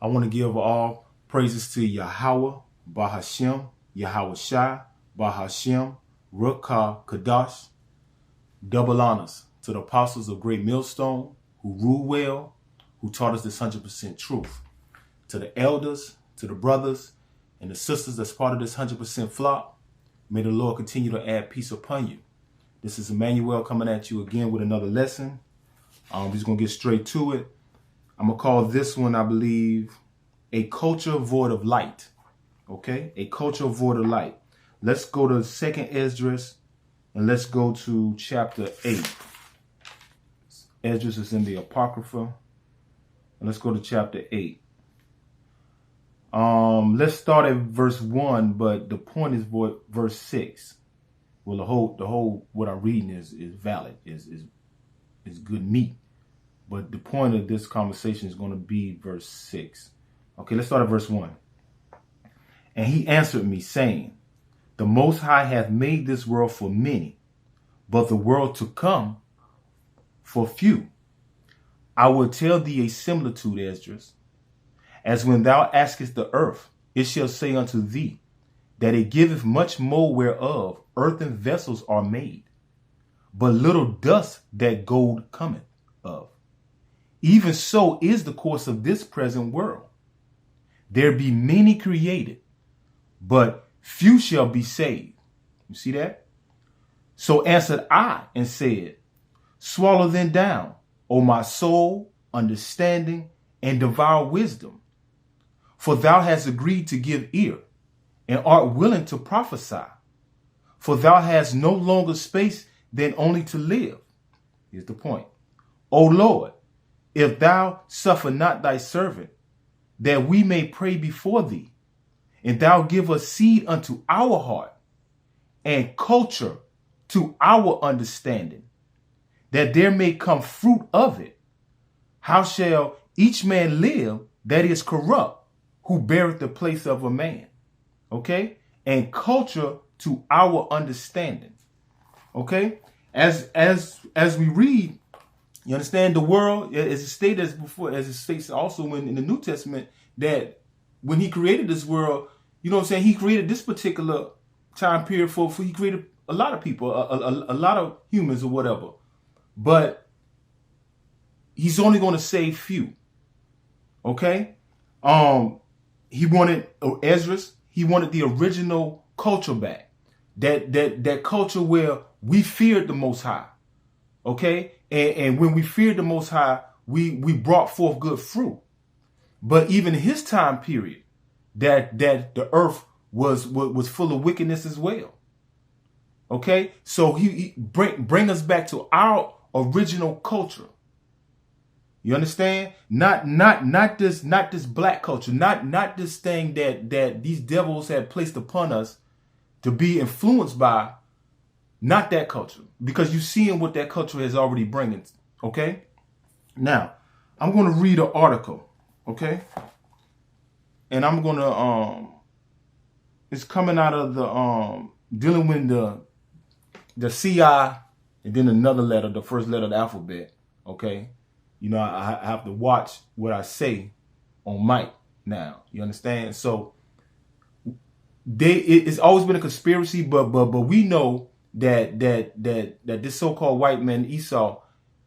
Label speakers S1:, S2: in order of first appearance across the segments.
S1: I want to give all praises to Yahweh, Bahashem, Yahweh Shai, Bahashem, Rukkah, Kadash. Double honors to the apostles of Great Millstone who rule well, who taught us this 100% truth. To the elders, to the brothers, and the sisters that's part of this 100% flock, may the Lord continue to add peace upon you. This is Emmanuel coming at you again with another lesson. We're just going to get straight to it. I'm going to call this one, I believe, A Culture Void of Light. Okay? A Culture Void of Light. Let's go to 2nd Esdras and let's go to chapter 8. Esdras is in the Apocrypha. And let's go to chapter 8. Let's start at verse 1, but the point is verse 6. Well, the whole what I'm reading is valid, is good meat. But the point of this conversation is going to be verse 6. Okay, let's start at verse 1. And he answered me, saying, The Most High hath made this world for many, but the world to come for few. I will tell thee a similitude, Esdras. As when thou askest the earth, it shall say unto thee, that it giveth much more whereof earthen vessels are made, but little dust that gold cometh of. Even so is the course of this present world. There be many created, but few shall be saved. You see that? So answered I and said, Swallow then down, O my soul, understanding, and devour wisdom. For thou hast agreed to give ear, and art willing to prophesy. For thou hast no longer space than only to live. Here's the point. O Lord, if thou suffer not thy servant, that we may pray before thee, and thou give us seed unto our heart, and culture to our understanding, that there may come fruit of it, how shall each man live that is corrupt, who beareth the place of a man? Okay? And culture to our understanding. Okay? As we read, you understand the world, as it stated as before, as it states also in the New Testament, that when he created this world, you know what I'm saying, he created this particular time period he created a lot of people, a lot of humans or whatever. But he's only going to save few. Okay? He wanted Esdras, he wanted the original culture back. That culture where we feared the Most High. Okay? And when we feared the Most High, we brought forth good fruit. But even his time period, that the earth was full of wickedness as well. Okay? So he bring us back to our original culture. You understand? Not this black culture, not this thing that these devils had placed upon us to be influenced by. Not that culture, because you're seeing what that culture is already bringing. Okay? Now, I'm going to read an article. Okay? And I'm going to, it's coming out of the, dealing with the CI and then another letter, the first letter of the alphabet. Okay? You know, I have to watch what I say on mic now. You understand? So it's always been a conspiracy, but we know that this so-called white man Esau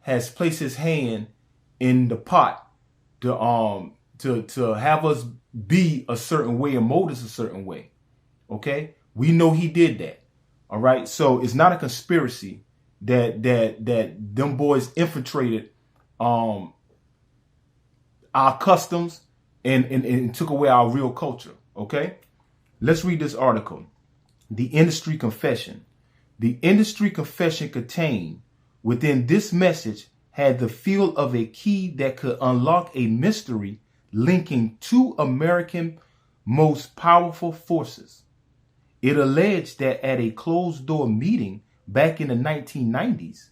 S1: has placed his hand in the pot to have us be a certain way and mold us a certain way. Okay? We know he did that. All right? So it's not a conspiracy that them boys infiltrated our customs and took away our real culture. Okay? Let's read this article. The Industry Confession. The Industry Confession contained within this message had the feel of a key that could unlock a mystery linking two American most powerful forces. It alleged that at a closed-door meeting back in the 1990s,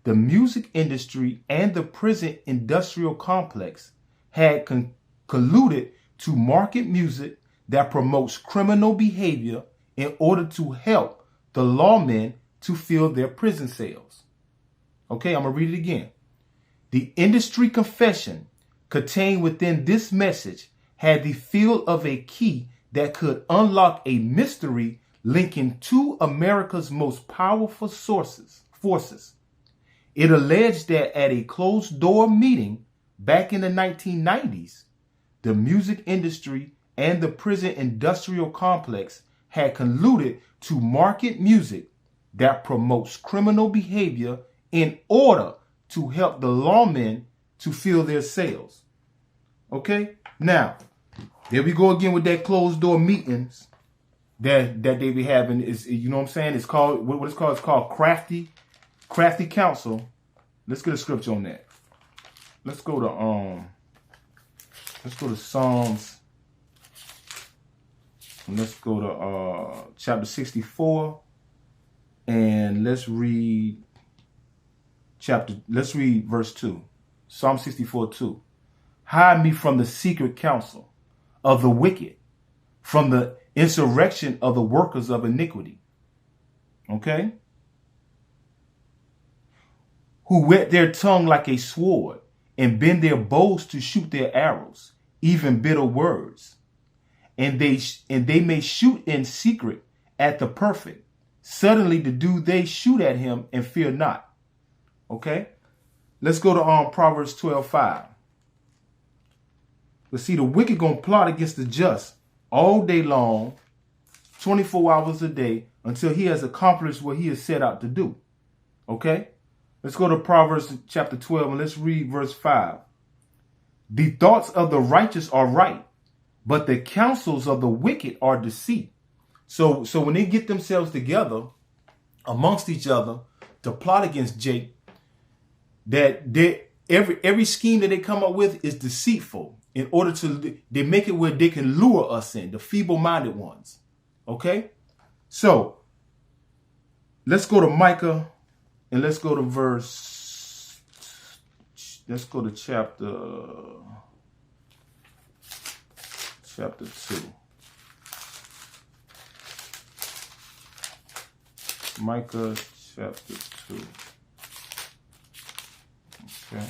S1: the music industry and the prison industrial complex had colluded to market music that promotes criminal behavior in order to help the lawmen to fill their prison cells. Okay, I'm going to read it again. The Industry Confession contained within this message had the feel of a key that could unlock a mystery linking two America's most powerful forces. It alleged that at a closed-door meeting back in the 1990s, the music industry and the prison industrial complex had colluded to market music that promotes criminal behavior in order to help the lawmen to fill their cells. Okay? Now, there we go again with that closed door meetings that they be having. Is, you know what I'm saying? It's called, what it's called? It's called crafty counsel. Let's get a scripture on that. Let's go to Psalms. And let's go to chapter 64. And let's read verse 2. Psalm 64:2. Hide me from the secret counsel of the wicked, from the insurrection of the workers of iniquity. Okay? Who whet their tongue like a sword and bend their bows to shoot their arrows, even bitter words. And they may shoot in secret at the perfect. Suddenly do they shoot at him and fear not. Okay? Let's go to Proverbs 12:5. But see, the wicked gonna plot against the just all day long, 24 hours a day, until he has accomplished what he has set out to do. Okay? Let's go to Proverbs chapter 12 and let's read verse 5. The thoughts of the righteous are right, but the counsels of the wicked are deceit. So when they get themselves together amongst each other to plot against Jake, that every scheme that they come up with is deceitful. In order to, they make it where they can lure us in, the feeble-minded ones. Okay? So, let's go to Micah, and let's go to chapter 2. Micah chapter 2. Okay?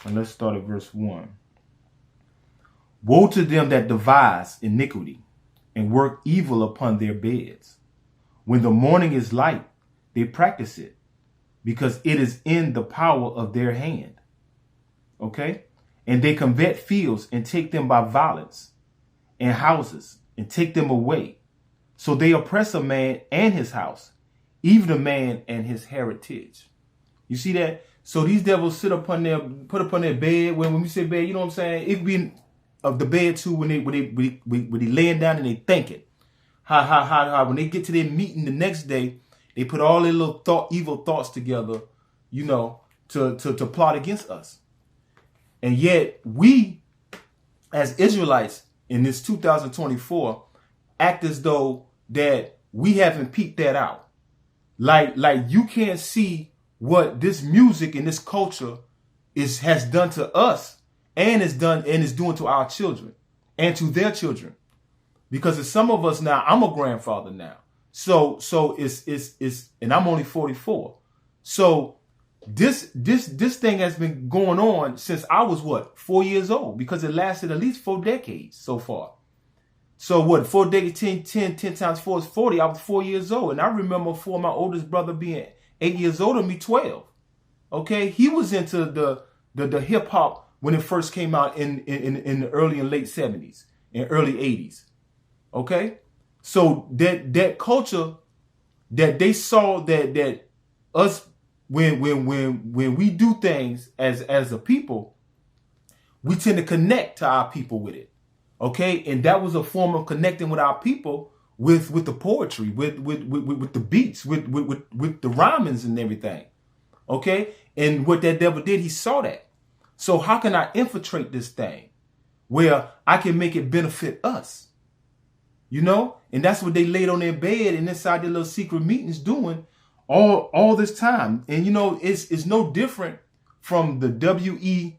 S1: And let's start at verse 1. Woe to them that devise iniquity and work evil upon their beds. When the morning is light, they practice it, because it is in the power of their hand. Okay? And they covet fields and take them by violence, and houses and take them away. So they oppress a man and his house, even a man and his heritage. You see that? So these devils put upon their bed. When we say bed, you know what I'm saying? It could be of the bed too, when they laying down and they thinking. How when they get to their meeting the next day, they put all their little evil thoughts together, you know, to plot against us. And yet we, as Israelites in this 2024, act as though that we haven't peeped that out. Like you can't see what this music and this culture has done to us. And is doing to our children and to their children, because it's some of us now. I'm a grandfather now, so it's and I'm only 44. So this thing has been going on since I was 4 years old, because it lasted at least 4 decades so far. So 4 decades, 10 times 4 is 40. I was 4 years old, and I remember for my oldest brother being 8 years older than me, 12. Okay, he was into the hip hop when it first came out in the early and late 70s and early 80s. Okay? So that culture that they saw that us when we do things as a people, we tend to connect to our people with it. Okay? And that was a form of connecting with our people with the poetry, with the beats, with the rhymings and everything. Okay? And what that devil did, he saw that. So how can I infiltrate this thing where I can make it benefit us? You know? And that's what they laid on their bed and inside their little secret meetings doing all this time. And, you know, it's no different from the WE,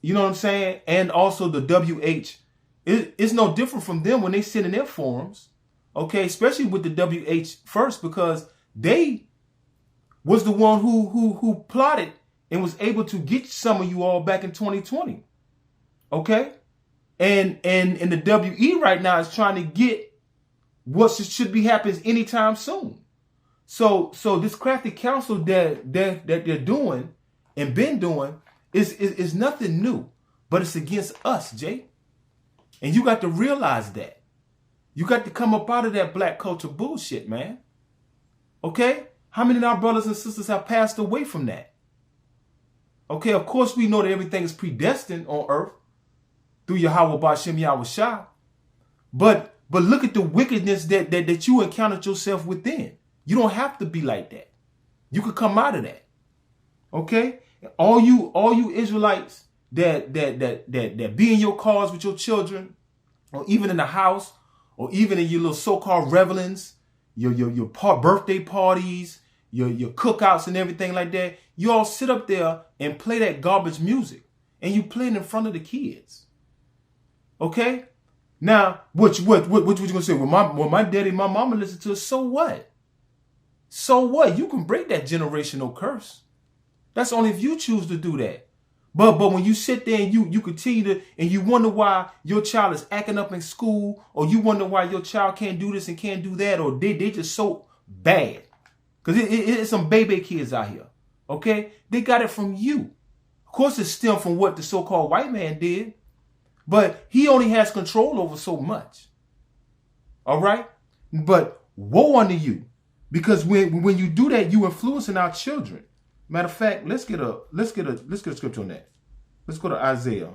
S1: you know what I'm saying? And also the WH. It's no different from them when they sit in their forums. Okay? Especially with the WH first, because they was the one who plotted and was able to get some of you all back in 2020. Okay? And the WE right now is trying to get what should be happening anytime soon. So this crafty counsel that they're doing and been doing is nothing new, but it's against us, Jay. And you got to realize that. You got to come up out of that black culture bullshit, man. Okay? How many of our brothers and sisters have passed away from that? Okay, of course we know that everything is predestined on earth through Yahweh Ba'Shem Yahweh Shah. But look at the wickedness that you encountered yourself within. You don't have to be like that. You could come out of that. Okay? All you Israelites that be in your cars with your children, or even in the house, or even in your little so-called revelings, your birthday parties, your cookouts and everything like that, you all sit up there and play that garbage music, and you play it in front of the kids. Okay? Now, what you gonna say? Well, my daddy and my mama listen to it, so what? So what? You can break that generational curse. That's only if you choose to do that. But when you sit there and you continue to, and you wonder why your child is acting up in school, or you wonder why your child can't do this and can't do that, or they just so bad. Because it's some baby kids out here. Okay? They got it from you. Of course, it's still from what the so-called white man did. But he only has control over so much. All right? But woe unto you. Because when you do that, you influencing our children. Matter of fact, let's get a scripture on that. Let's go to Isaiah.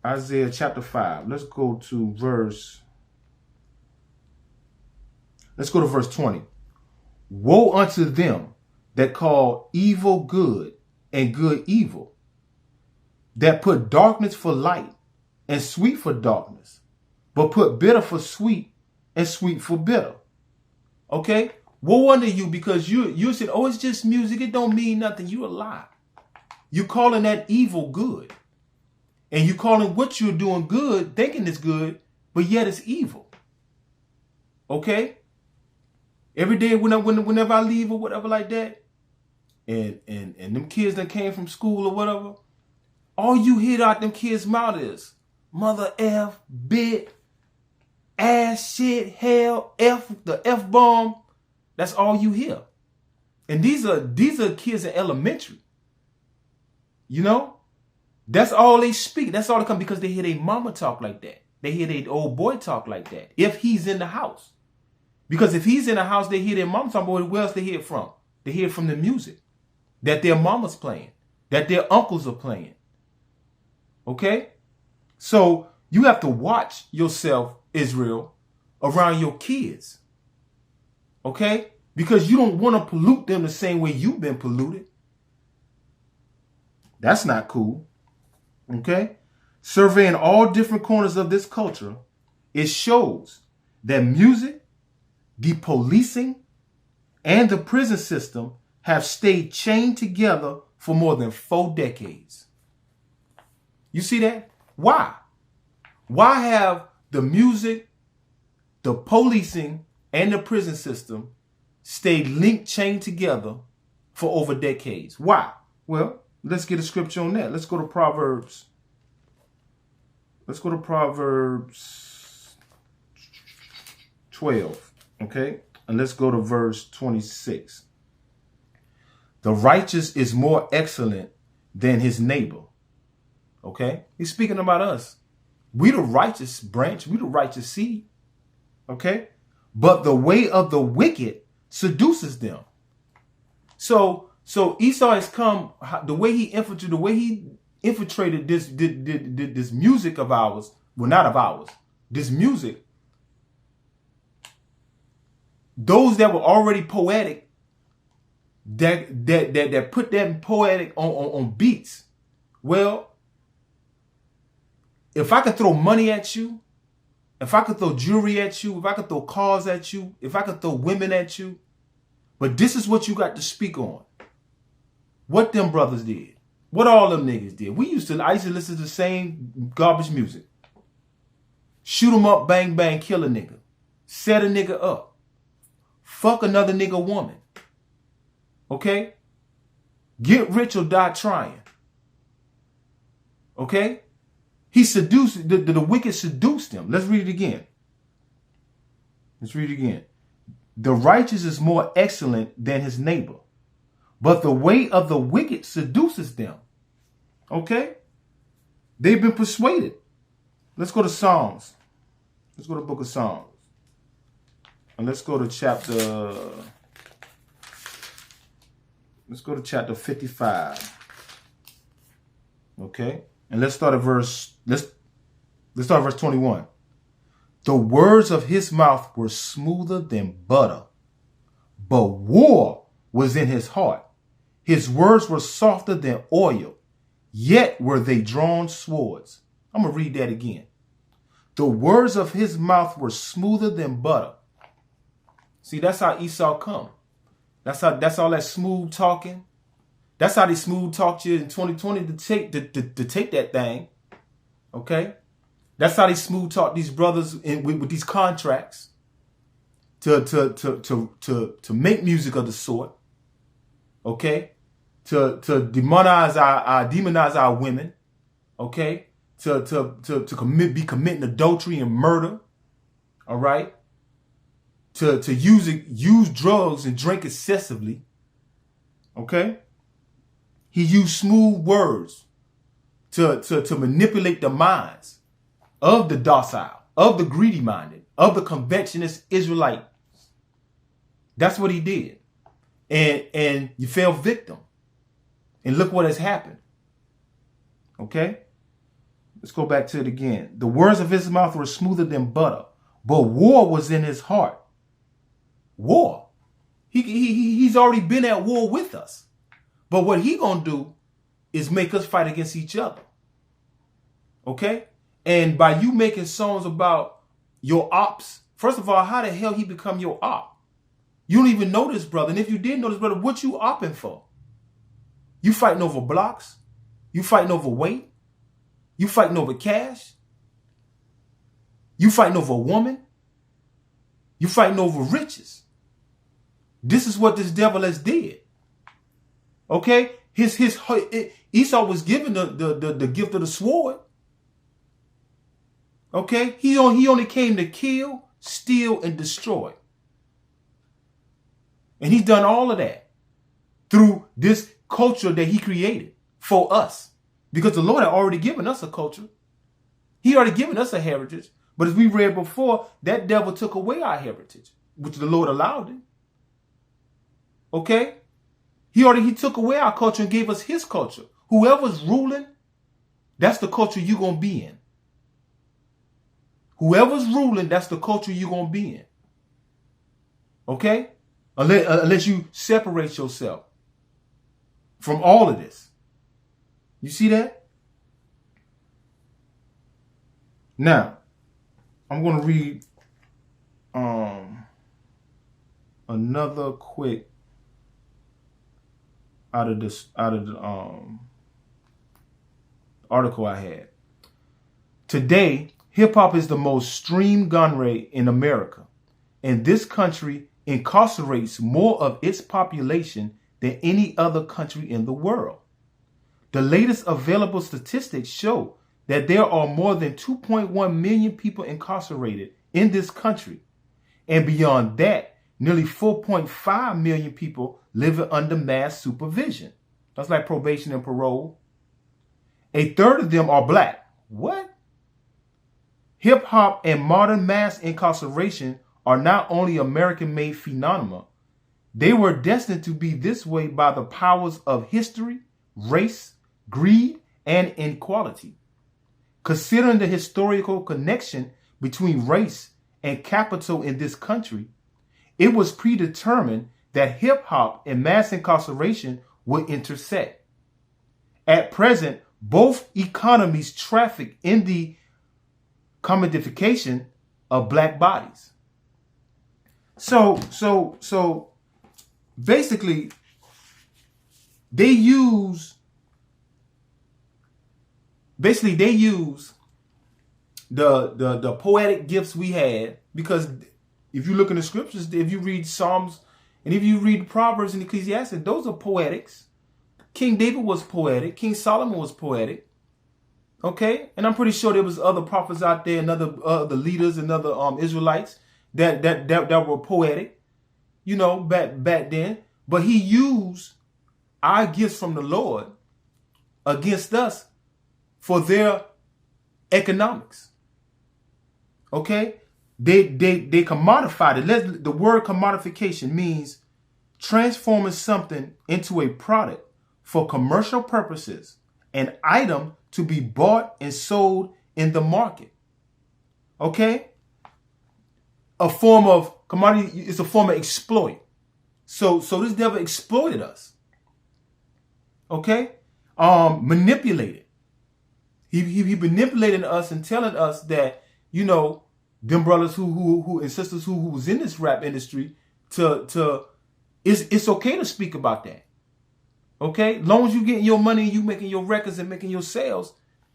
S1: Isaiah chapter 5. Let's go to verse 20. Woe unto them that call evil good and good evil, that put darkness for light and sweet for darkness, but put bitter for sweet and sweet for bitter. Okay? Woe unto you, because you said, oh, it's just music. It don't mean nothing. You a lie. You calling that evil good. And you calling what you're doing good, thinking it's good, but yet it's evil. Okay? Every day whenever I leave or whatever like that, and them kids that came from school or whatever, all you hear out them kids' mouth is mother F, bit, ass, shit, hell, F, the F bomb. That's all you hear. And these are kids in elementary. You know? That's all they speak. That's all they come, because they hear their mama talk like that. They hear their old boy talk like that. If he's in the house. Because if he's in the house, they hear their mama talk. But where else they hear it from? They hear it from the music that their mama's playing, that their uncles are playing. Okay? So you have to watch yourself, Israel, around your kids. Okay? Because you don't want to pollute them the same way you've been polluted. That's not cool. Okay? Surveying all different corners of this culture, it shows that music, the policing, and the prison system have stayed chained together for more than 4 decades. You see that? Why? Why have the music, the policing, and the prison system stayed linked, chained together for over decades? Why? Well, let's get a scripture on that. Let's go to Proverbs. Let's go to Proverbs 12, okay? And let's go to verse 26. The righteous is more excellent than his neighbor. Okay? He's speaking about us. We the righteous branch. We the righteous seed. Okay? But the way of the wicked seduces them. So Esau has come, the way he infiltrated this music of ours, well, not of ours, this music, those that were already poetic, that put that poetic on beats. Well, if I could throw money at you, if I could throw jewelry at you, if I could throw cars at you, if I could throw women at you, but this is what you got to speak on. What them brothers did. What all them niggas did. I used to listen to the same garbage music. Shoot 'em up, bang, bang, kill a nigga. Set a nigga up. Fuck another nigga woman. Okay? Get rich or die trying. Okay? He seduced, the wicked seduced him. Let's read it again. Let's read it again. The righteous is more excellent than his neighbor, but the way of the wicked seduces them. Okay? They've been persuaded. Let's go to Psalms. Let's go to the book of Psalms. And let's go to chapter 55. Okay? And let's start at verse 21. The words of his mouth were smoother than butter, but war was in his heart. His words were softer than oil, yet were they drawn swords. I'm going to read that again. The words of his mouth were smoother than butter. See, that's how Esau come. That's all that smooth talking. That's how they smooth talked you in 2020 to take that thing. Okay? That's how they smooth talk these brothers with these contracts to make music of the sort. Okay? To demonize our women. Okay? To be committing adultery and murder. All right? To use drugs and drink excessively. Okay? He used smooth words to manipulate the minds of the docile, of the greedy-minded, of the convectionist Israelite. That's what he did. And you fell victim. And look what has happened. Okay? Let's go back to it again. The words of his mouth were smoother than butter, but war was in his heart. War. He's already been at war with us. But what he gonna do is make us fight against each other. Okay? And by you making songs about your ops, first of all, how the hell he become your op? You don't even know this brother. And if you did know this brother, what you opping for? You fighting over blocks? You fighting over weight? You fighting over cash? You fighting over a woman? You fighting over riches? This is what this devil has did. Okay? Esau was given the gift of the sword. Okay? He only came to kill, steal, and destroy. And he's done all of that through this culture that he created for us. Because the Lord had already given us a culture. He already given us a heritage. But as we read before, that devil took away our heritage, which the Lord allowed it. Okay? He took away our culture and gave us his culture. Whoever's ruling, that's the culture you're going to be in. Whoever's ruling, that's the culture you're going to be in. Okay? Unless you separate yourself from all of this. You see that? Now, I'm going to read another quick out of the article I had. Today, hip hop is the most streamed genre in America, and this country incarcerates more of its population than any other country in the world. The latest available statistics show that there are more than 2.1 million people incarcerated in this country, and beyond that, nearly 4.5 million people living under mass supervision. That's like probation and parole. A third of them are black. What? Hip hop and modern mass incarceration are not only American-made phenomena, they were destined to be this way by the powers of history, race, greed, and inequality. Considering the historical connection between race and capital in this country, it was predetermined that hip-hop and mass incarceration would intersect. At present, both economies traffic in the commodification of black bodies. So basically, they use the poetic gifts we had, because if you look in the scriptures, if you read Psalms and if you read Proverbs and Ecclesiastes, those are poetics. King David was poetic. King Solomon was poetic. Okay, and I'm pretty sure there was other prophets out there and other leaders and other Israelites that were poetic, back then. But he used our gifts from the Lord against us for their economics. Okay, they commodified it. The word commodification means transforming something into a product for commercial purposes, an item to be bought and sold in the market. Okay? A form of commodity is a form of exploit. So this devil exploited us. Okay? Manipulated. He manipulated us and telling us that, them brothers who and sisters who was in this rap industry it's okay to speak about that. Okay, long as you getting your money, you making your records and making your sales,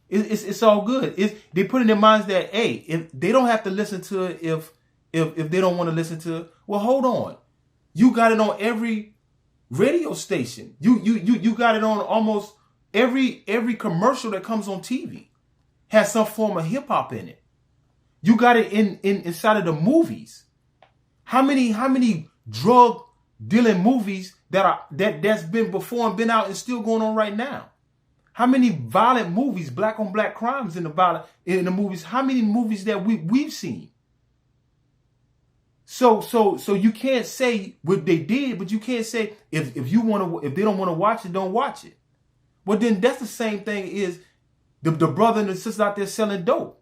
S1: it's all good. They put in their minds that if they don't have to listen to it, if they don't want to listen to it, well, hold on, you got it on every radio station. You got it on almost every commercial that comes on TV has some form of hip hop in it. You got it inside of the movies. How many drug dealing movies that's been before and been out and still going on right now? How many violent movies, black on black crimes in the movies? How many movies that we've seen? So you can't say what they did, but you can't say if they don't want to watch it, don't watch it. Well, then that's the same thing is the brother and the sister out there selling dope.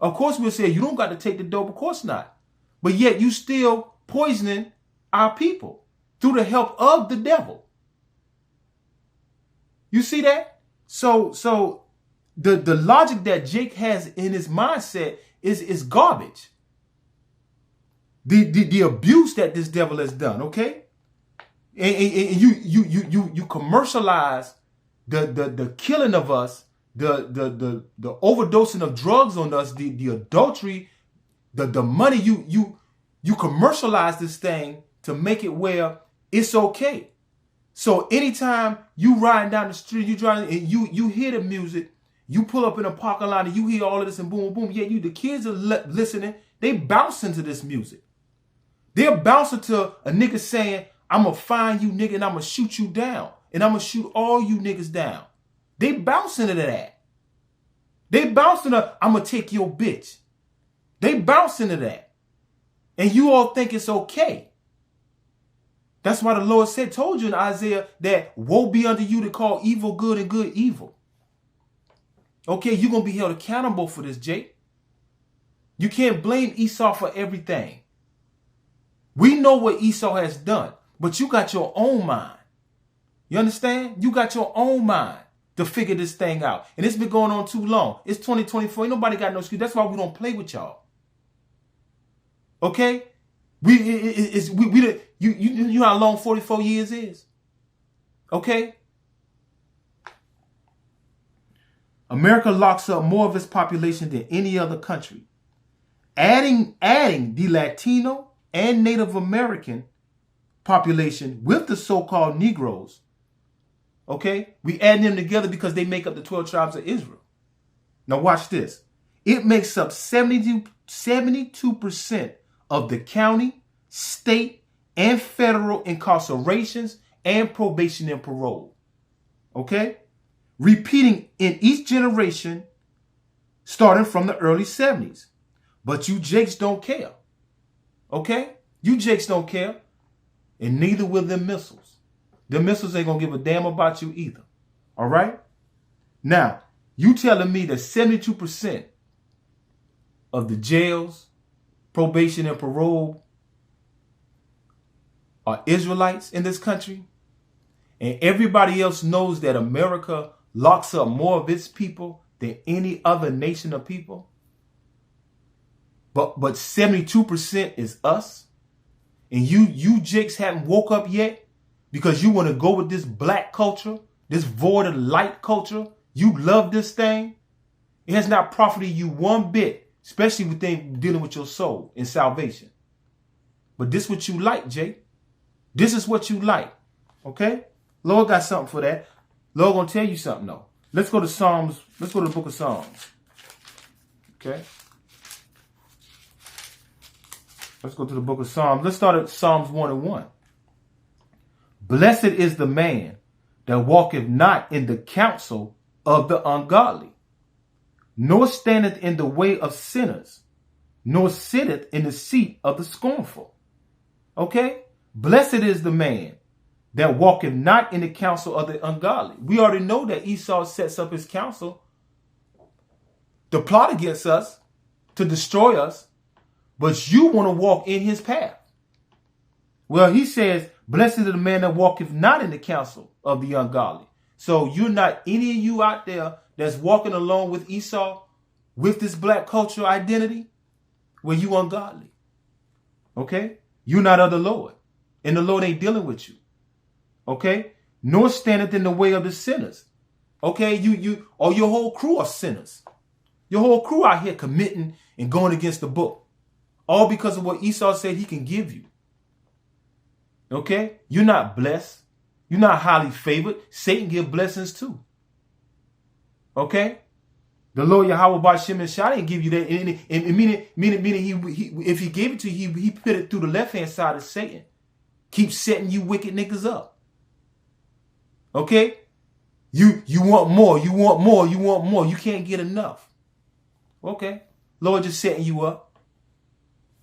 S1: Of course we'll say you don't got to take the dope, of course not. But yet you still poisoning our people through the help of the devil. You see that? So the logic that Jake has in his mindset is garbage. The abuse that this devil has done, okay? And you commercialize the killing of us, the overdosing of drugs on us, the adultery, the money. You commercialize this thing to make it where it's okay. So anytime you riding down the street, you driving and you hear the music, you pull up in a parking lot and you hear all of this and boom, boom. Yeah, the kids are listening. They bouncing to this music. They're bouncing to a nigga saying, I'm going to find you, nigga, and I'm going to shoot you down. And I'm going to shoot all you niggas down. They bouncing to that. They bouncing to, I'm going to take your bitch. They bouncing to that. And you all think it's okay. That's why the Lord told you in Isaiah that woe be unto you to call evil good and good evil. Okay, you're going to be held accountable for this, Jake. You can't blame Esau for everything. We know what Esau has done, but you got your own mind. You understand? You got your own mind to figure this thing out. And it's been going on too long. It's 2024. Ain't nobody got no excuse. That's why we don't play with y'all. Okay? You know how long 44 years is? Okay? America locks up more of its population than any other country. Adding the Latino and Native American population with the so-called Negroes. Okay? We add them together because they make up the 12 tribes of Israel. Now watch this. It makes up 72% of the county, state, and federal incarcerations and probation and parole. Okay? Repeating in each generation starting from the early 70s. But you Jakes don't care. Okay? You Jakes don't care. And neither will them missiles. The missiles ain't going to give a damn about you either. All right? Now, you telling me that 72% of the jails, probation and parole are Israelites in this country? And everybody else knows that America locks up more of its people than any other nation of people? But 72% is us? And you Jakes haven't woke up yet because you want to go with this black culture, this void of light culture. You love this thing. It has not profited you one bit, especially with things dealing with your soul and salvation. But this is what you like, Jake. This is what you like. Okay? Lord got something for that. Lord gonna tell you something though. Let's go to Psalms. Let's go to the book of Psalms. Okay. Let's go to the book of Psalms. Let's start at Psalms 1:1. Blessed is the man that walketh not in the counsel of the ungodly, nor standeth in the way of sinners, nor sitteth in the seat of the scornful. Okay? Blessed is the man that walketh not in the counsel of the ungodly. We already know that Esau sets up his counsel to plot against us, to destroy us, but you want to walk in his path. Well, he says, blessed is the man that walketh not in the counsel of the ungodly. So you're not, any of you out there that's walking along with Esau with this black cultural identity, well, you ungodly. Okay? You're not of the Lord. And the Lord ain't dealing with you. Okay? Nor standeth in the way of the sinners. Okay? Your whole crew are sinners. Your whole crew out here committing and going against the book. All because of what Esau said he can give you. Okay? You're not blessed. You're not highly favored. Satan give blessings too. Okay? The Lord Yahweh Ba'Shem and Shah didn't give you that. And meaning he if he gave it to you, he put it through the left-hand side of Satan. Keep setting you wicked niggas up. Okay? You want more. You want more. You want more. You can't get enough. Okay? Lord just setting you up.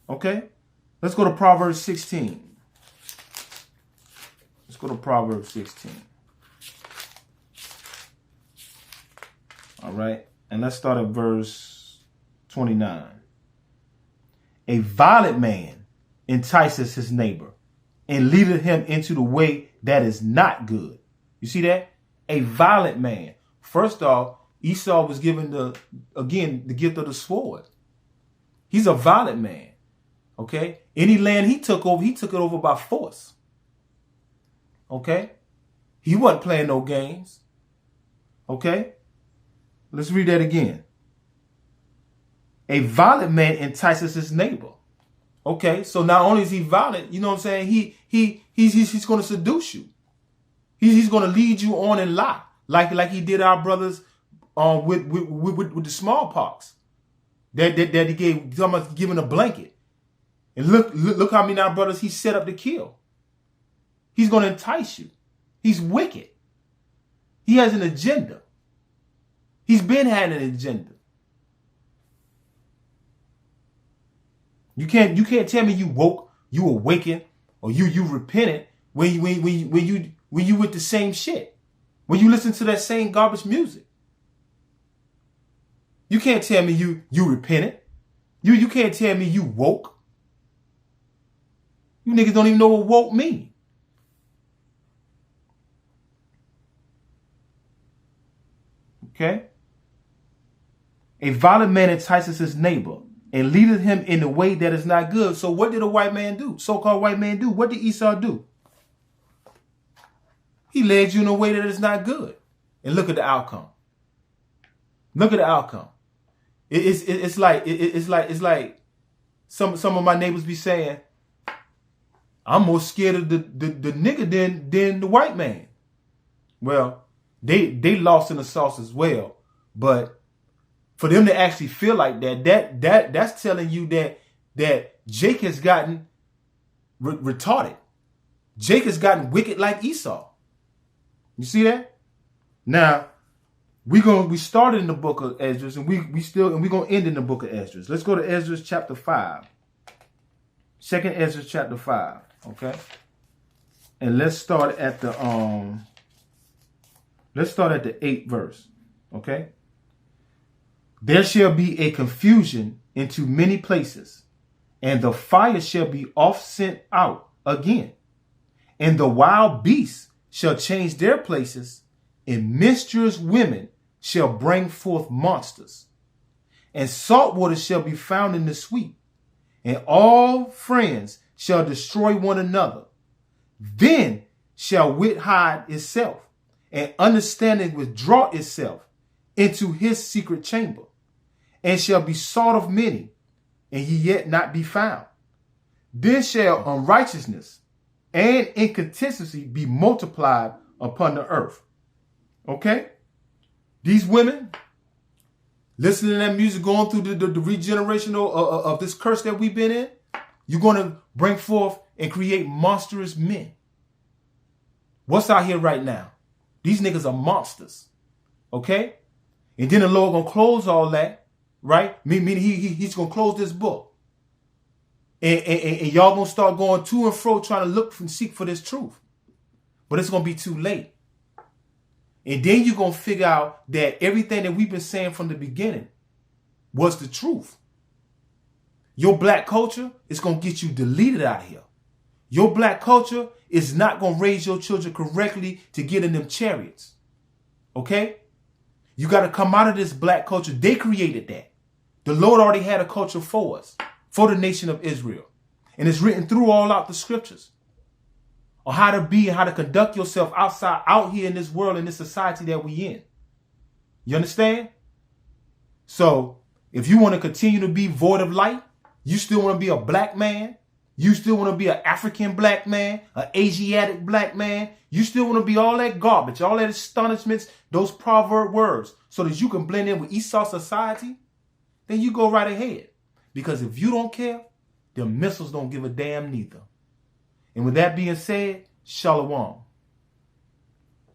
S1: Okay? Let's go to Proverbs 16. Let's go to Proverbs 16. All right? And let's start at verse 29. A violent man entices his neighbor and leadeth him into the way that is not good. You see that? A violent man. First off, Esau was given the gift of the sword. He's a violent man. Okay? Any land he took it over by force. Okay? He wasn't playing no games. Okay? Let's read that again. A violent man entices his neighbor. Okay? So not only is he violent, you know what I'm saying? He's going to seduce you. He's going to lead you on and lie. Like he did our brothers with the smallpox. That he gave, almost giving a blanket. And look how many of our brothers he set up to kill. He's going to entice you. He's wicked. He has an agenda. He's been had an agenda. You can't tell me you woke, you awakened, or you repented when you with the same shit. When you listen to that same garbage music. You can't tell me you repented. You can't tell me you woke. You niggas don't even know what woke means. Okay? A violent man entices his neighbor and leadeth him in the way that is not good. So what did a white man do? So-called white man do? What did Esau do? He led you in a way that is not good. And look at the outcome. Look at the outcome. It's like some of my neighbors be saying, I'm more scared of the nigga than the white man. Well, they lost in the sauce as well. But for them to actually feel like that's telling you that Jake has gotten retarded. Jake has gotten wicked like Esau. You see that? Now, we started in the book of Esdras and we're gonna end in the book of Esdras. Let's go to Esdras chapter 5. 2nd Esdras chapter 5. Okay? And let's start at the 8th verse. Okay? There shall be a confusion into many places, and the fire shall be oft sent out again, and the wild beasts shall change their places, and menstruous women shall bring forth monsters, and salt water shall be found in the sweet, and all friends shall destroy one another. Then shall wit hide itself, and understanding withdraw itself into his secret chamber, and shall be sought of many, and ye yet not be found. Then shall unrighteousness and inconsistency be multiplied upon the earth. Okay? These women, listening to that music, going through the regeneration of this curse that we've been in, you're going to bring forth and create monstrous men. What's out here right now? These niggas are monsters. Okay? And then the Lord going to close all that, right? Meaning he's going to close this book. And y'all going to start going to and fro trying to look and seek for this truth. But it's going to be too late. And then you're going to figure out that everything that we've been saying from the beginning was the truth. Your black culture is going to get you deleted out of here. Your black culture is not going to raise your children correctly to get in them chariots. Okay? You got to come out of this black culture. They created that. The Lord already had a culture for us, for the nation of Israel. And it's written through all out the scriptures on how to be and how to conduct yourself out here in this world, in this society that we in. You understand? So if you want to continue to be void of light, you still want to be a black man, you still want to be an African black man, an Asiatic black man, you still want to be all that garbage, all that astonishments, those proverb words, so that you can blend in with Esau society, then you go right ahead. Because if you don't care, the missiles don't give a damn neither. And with that being said, Shalom.